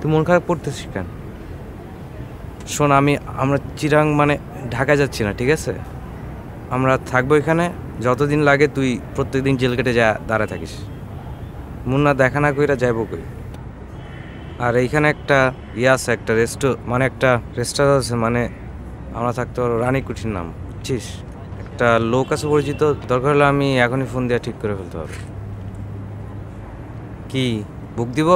তুই মন খারাপ করতেছিস কেন? শোন, আমরা চিরাং মানে ঢাকা যাচ্ছি না, ঠিক আছে? আমরা থাকবো এখানে যতদিন লাগে। তুই প্রত্যেকদিন জেল কেটে যা দাঁড়ায় থাকিস। মুন্না দেখা না কইরা যাইব কই? আর এইখানে একটা আছে, একটা একটা রেস্টুরেন্ট আছে, মানে আমরা থাকতে পারবো। রানীকুঠির নাম, বুঝছিস? একটা লোক আছে পরিচিত, দরকার হলে আমি এখনই ফোন দিয়ে ঠিক করে ফেলতে পারবো। কি বুক দিব?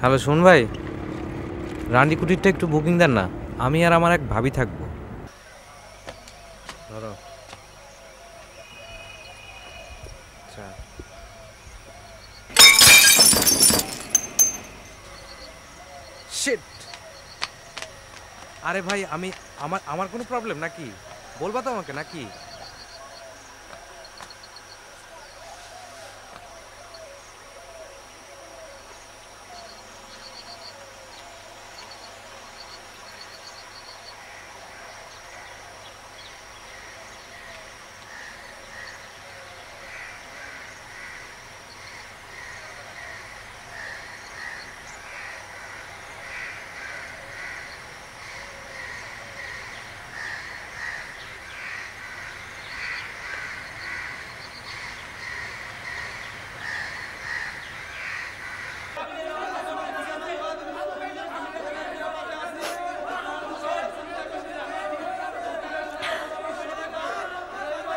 হ্যালো, শোন ভাই, রানীকুঠিরটা একটু বুকিং দেন না। আমি আর আমার এক ভাবি থাকবো। ধরো। আচ্ছা, শিট। আরে ভাই, আমার কোনো প্রবলেম নাকি? বলবা তো আমাকে নাকি?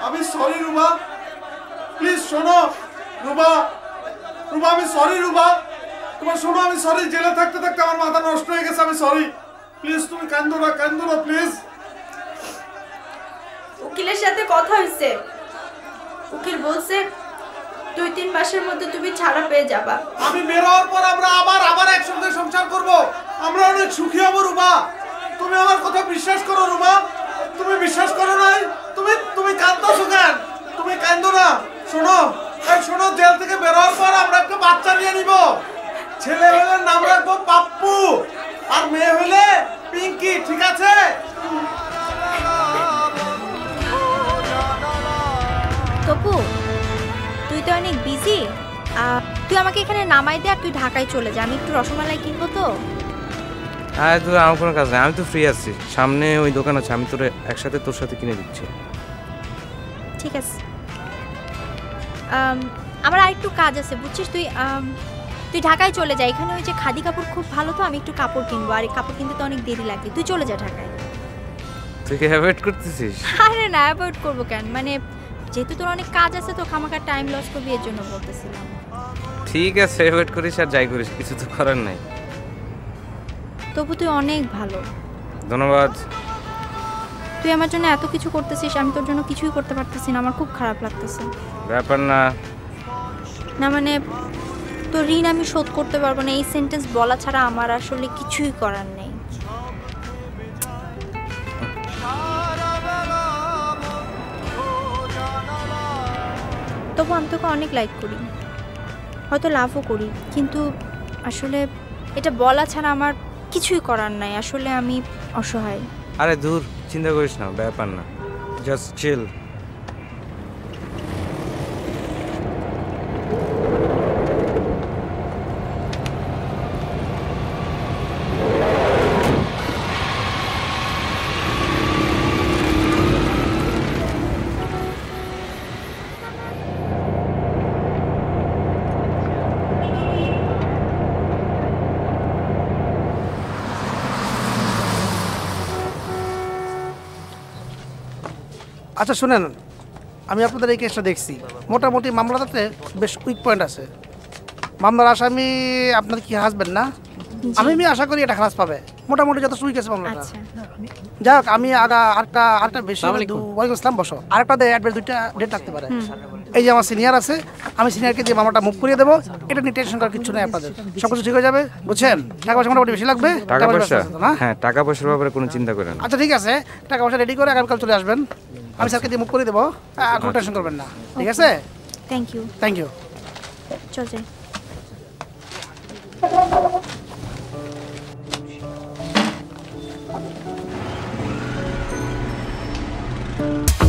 আমি সরি রুমা, প্লিজ শোনো। রুমা, আমি সরি রুমা, তোমার শোনো, আমি সরি। জেলে থাকতে থাকতে আমার মাথা নষ্ট হয়ে গেছে, আমি সরি। প্লিজ তুমি কান্দো না প্লিজ। উকিলের সাথে কথা হয়েছে, উকিল বলছে 2-3 মাসের মধ্যে তুমি ছাড়া পেয়ে যাবা। আমি বের হওয়ার পর আমরা আবার একসঙ্গে সংসার করব, আমরা অনেক সুখী হব রুমা। তুমি আমার কথা বিশ্বাস করো রুমা, তুমি বিশ্বাস করো নাই? তুমি কাঁদতেছো কেন? তুমি কান্দো না। শোনো, জেল থেকে বের হওয়ার পর আমরা একটা বাচ্চা নিয়ে নিব। ছেলে হলে নাম রাখবো পাপ্পু, আর মেয়ে হলে পিঙ্কি, ঠিক আছে? তপু, তুই তো অনেক বিজি, তুই আমাকে এখানে নামাই দে আর তুই ঢাকায় চলে যা। আমি একটু রসমালাই কিনবো তো। হ্যাঁ, তোর আমার কোনো কাজ নেই, আমি তো ফ্রি আছি। সামনে ওই দোকান আছে, আমি তোর একসাথে তোর সাথে কিনে দিচ্ছি। ঠিক আছে। আমার আর একটু কাজ আছে, বুঝছিস? তুই ঢাকায় চলে যা। এখানে ওই যে খাদি কাপড় খুব ভালো, তো আমি একটু কাপড় কিনবো, আর এই কাপড় কিনতে তো অনেক দেরি লাগে। তুই চলে যা ঢাকায়। তুই কি অ্যাভয়েড করতেছিস? আরে না, অ্যাভয়েড করবো কেন? মানে যেহেতু তোর অনেক কাজ আছে, তো খামাখার টাইম লস করবি, এর জন্য বলতেছিলাম। ঠিক আছে, অ্যাভয়েড করিস আর যাই করিস, কিছু তো করার নাই। তবু তুই অনেক ভালো। ধন্যবাদ। তুই আমার জন্য এত কিছু করতেছিস, আমি তোর জন্য কিছুই করতে পারতেছি না। আমার খুব খারাপ লাগতেছে। ব্যাপার না। না মানে, তোর ঋণ আমি শোধ করতে পারবো না, এই সেন্টেন্স বলা ছাড়া আমার আসলে কিছুই করার নেই। তবু আমি তোকে অনেক লাইক করি, হয়তো লাভও করি, কিন্তু আসলে এটা বলা ছাড়া আমার কিছুই করার নাই। আসলে আমি অসহায়। আরে দূর, চিন্তা করিস না, ব্যাপার না, জাস্ট চিল। আচ্ছা শুনেন, আমি আপনাদের এই কেসটা দেখছি, মোটামুটি মামলাটাতে বেশ উইক পয়েন্ট আছে। মামলার আসামি আপনার কি হাসবেন না? আমি আশা করি এটা খালাস পাবে, মোটামুটি যত উইক আছে মামলাটা। যাই হোক, আমি আরেকটা বেশি। ওয়ালাইকুম আসসালাম, বসো। আরেকটা অ্যাডভাইস, 2টা ডেট লাগতে পারে। এই যে আমার সিনিয়র আছে, আমি সিনিয়রকে দিয়ে মামলাটা মুভ করিয়ে দেবো। এটা নিয়ে টেনশন করার কিছু নেই আপনাদের, সব কিছু ঠিক হয়ে যাবে, বুঝছেন? টাকা পয়সা মোটামুটি বেশি লাগবে। টাকা পয়সা? হ্যাঁ, টাকা পয়সার ব্যাপারে কোনো চিন্তা করেন না। আচ্ছা ঠিক আছে, টাকা পয়সা রেডি করে আগামীকাল চলে আসবেন। আমি স্যারকে দিয়ে মুভ করে দেবো, কোনো টেনশন করবেন না, ঠিক আছে? Thank you. চল যাই। আচ্ছা